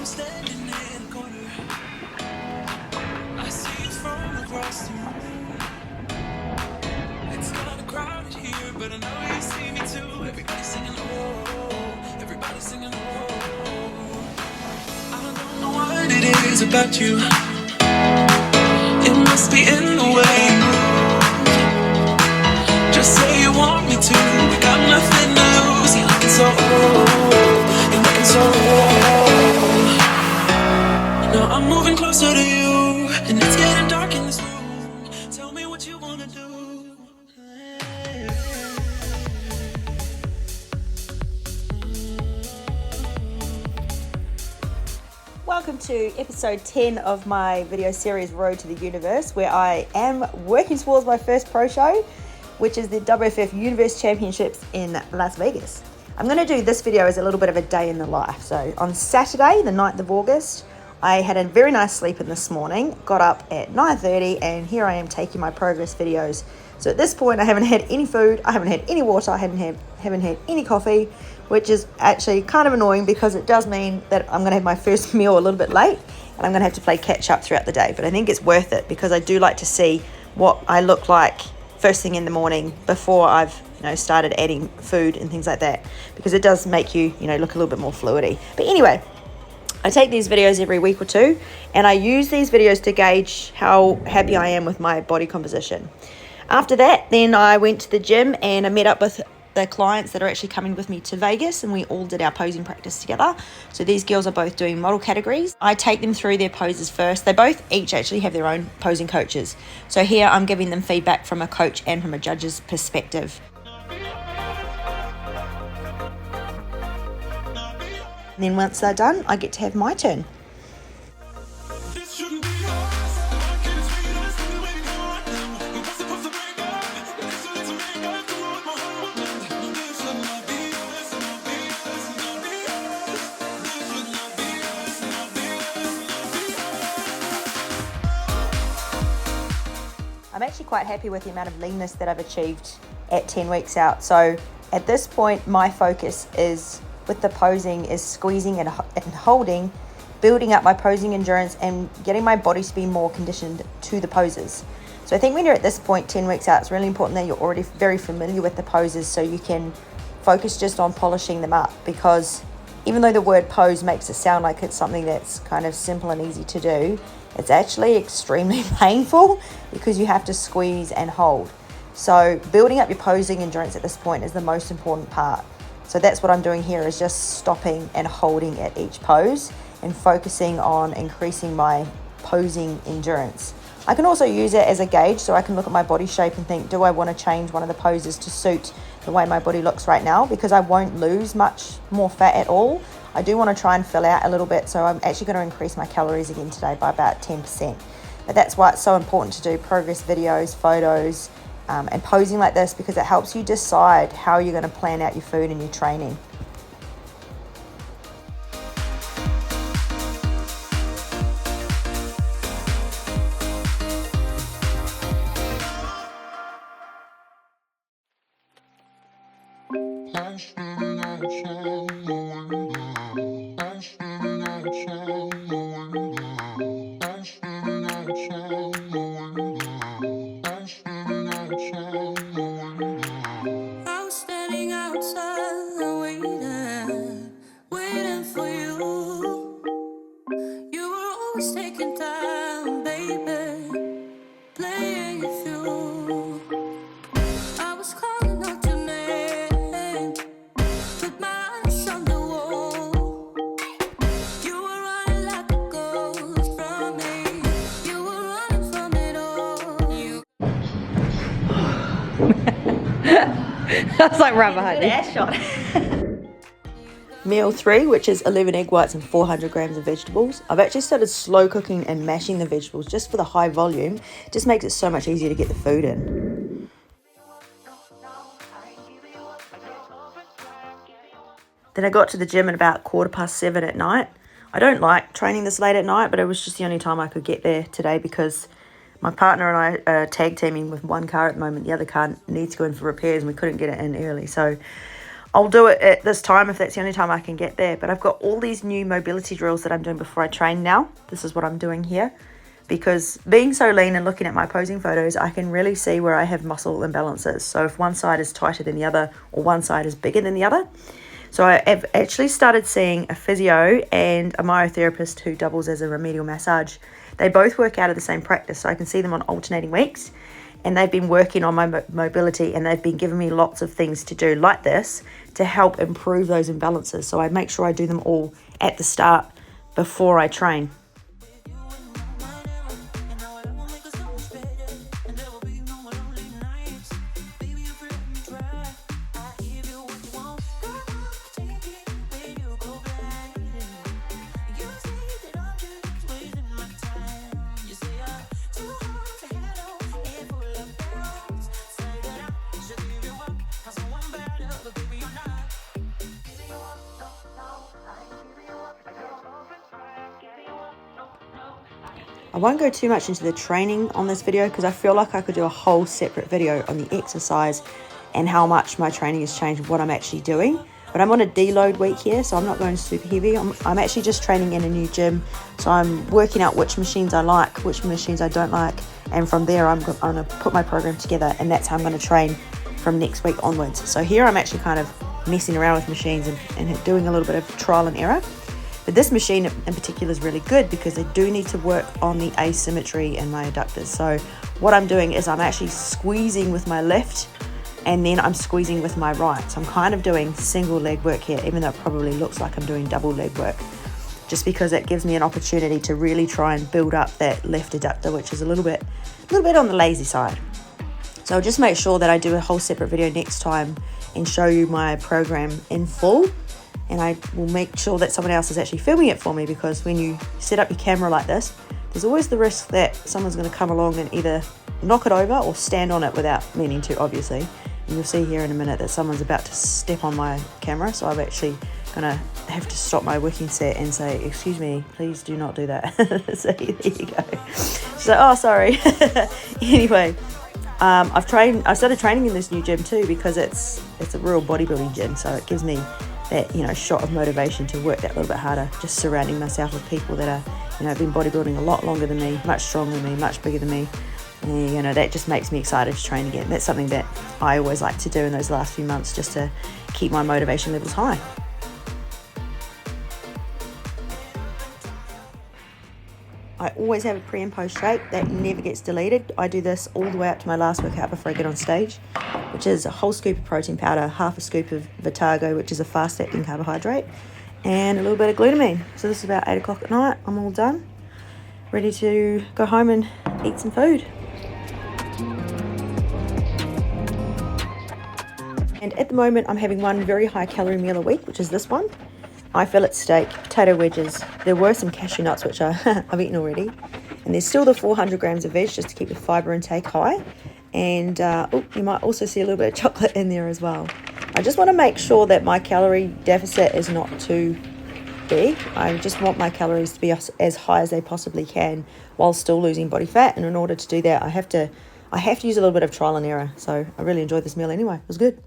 standing in a corner. I see you from across the room. It's kind of crowded here, but I know you see me too. Everybody's singing oh, everybody's singing oh. I don't know what it is about you. It must be in the way you move. Just say you want me to. We got nothing to lose. You're looking so old. You're looking so old. Now I'm moving closer to you, and it's getting dark in this room. Tell me what you wanna do. Welcome to episode 10 of my video series Road to the Universe, where I am working towards my first pro show, which is the WFF Universe Championships in Las Vegas. I'm going to do this video as a little bit of a day in the life. So on Saturday, the 9th of August, I had a very nice sleep in this morning, got up at 9:30, and here I am taking my progress videos. So at this point, I haven't had any food, I haven't had any water, I haven't had any coffee, which is actually kind of annoying because it does mean that I'm going to have my first meal a little bit late, and I'm going to have to play catch up throughout the day. But I think it's worth it because I do like to see what I look like first thing in the morning before I've started adding food and things like that, because it does make you look a little bit more fluidy. But anyway, I take these videos every week or two, and I use these videos to gauge how happy I am with my body composition. After that, then I went to the gym and I met up with the clients that are actually coming with me to Vegas, and we all did our posing practice together. So these girls are both doing model categories. I take them through their poses first. They both each actually have their own posing coaches. So here I'm giving them feedback from a coach and from a judge's perspective. And then once they're done, I get to have my turn. I'm actually quite happy with the amount of leanness that I've achieved at 10 weeks out. So at this point, my focus is with the posing is squeezing and holding, building up my posing endurance and getting my body to be more conditioned to the poses. So I think when you're at this point, 10 weeks out, it's really important that you're already very familiar with the poses so you can focus just on polishing them up, because even though the word pose makes it sound like it's something that's kind of simple and easy to do, it's actually extremely painful because you have to squeeze and hold. So building up your posing endurance at this point is the most important part. So that's what I'm doing here, is just stopping and holding at each pose and focusing on increasing my posing endurance. I can also use it as a gauge, so I can look at my body shape and think, do I want to change one of the poses to suit the way my body looks right now? Because I won't lose much more fat at all. I do want to try and fill out a little bit, so I'm actually going to increase my calories again today by about 10%. But that's why it's so important to do progress videos, photos, and posing like this, because it helps you decide how you're going to plan out your food and your training. That's like rubber honey. Ass shot. Meal 3, which is 11 egg whites and 400 grams of vegetables. I've actually started slow cooking and mashing the vegetables just for the high volume. It just makes it so much easier to get the food in. Then I got to the gym at about 7:15 at night. I don't like training this late at night, but it was just the only time I could get there today because my partner and I are tag teaming with one car at the moment. The other car needs to go in for repairs and we couldn't get it in early. So I'll do it at this time if that's the only time I can get there. But I've got all these new mobility drills that I'm doing before I train now. This is what I'm doing here. Because being so lean and looking at my posing photos, I can really see where I have muscle imbalances. So if one side is tighter than the other, or one side is bigger than the other. So I have actually started seeing a physio and a myotherapist who doubles as a remedial massage. They both work out of the same practice, so I can see them on alternating weeks. And they've been working on my mobility, and they've been giving me lots of things to do like this to help improve those imbalances. So I make sure I do them all at the start before I train. I won't go too much into the training on this video because I feel like I could do a whole separate video on the exercise and how much my training has changed, what I'm actually doing. But I'm on a deload week here, so I'm not going super heavy. I'm actually just training in a new gym. So I'm working out which machines I like, which machines I don't like. And from there, I'm going to put my program together, and that's how I'm going to train from next week onwards. So here I'm actually kind of messing around with machines and doing a little bit of trial and error. But this machine in particular is really good because I do need to work on the asymmetry in my adductors. So what I'm doing is I'm actually squeezing with my left, and then I'm squeezing with my right. So I'm kind of doing single leg work here, even though it probably looks like I'm doing double leg work, just because it gives me an opportunity to really try and build up that left adductor, which is a little bit on the lazy side. So I'll just make sure that I do a whole separate video next time and show you my program in full. And I will make sure that someone else is actually filming it for me, because when you set up your camera like this, there's always the risk that someone's going to come along and either knock it over or stand on it without meaning to, obviously. And you'll see here in a minute that someone's about to step on my camera, so I'm actually going to have to stop my working set and say, excuse me, please do not do that. So there you go. She's like, oh, sorry. Anyway, I started training in this new gym too, because it's a real bodybuilding gym, so it gives me that, you know, shot of motivation to work that little bit harder, just surrounding myself with people that are, you know, been bodybuilding a lot longer than me, much stronger than me, much bigger than me. And, you know, that just makes me excited to train again. That's something that I always like to do in those last few months, just to keep my motivation levels high. I always have a pre and post shake that never gets deleted. I do this all the way up to my last workout before I get on stage, which is a whole scoop of protein powder, half a scoop of Vitago, which is a fast-acting carbohydrate, and a little bit of glutamine. So this is about 8 o'clock at night. I'm all done, ready to go home and eat some food. And at the moment, I'm having one very high calorie meal a week, which is this one. High fillet steak, potato wedges. There were some cashew nuts, which I've eaten already. And there's still the 400 grams of veg, just to keep the fibre intake high. And you might also see a little bit of chocolate in there as well. I just want to make sure that my calorie deficit is not too big. I just want my calories to be as high as they possibly can while still losing body fat. And in order to do that, I have to use a little bit of trial and error. So I really enjoyed this meal anyway. It was good.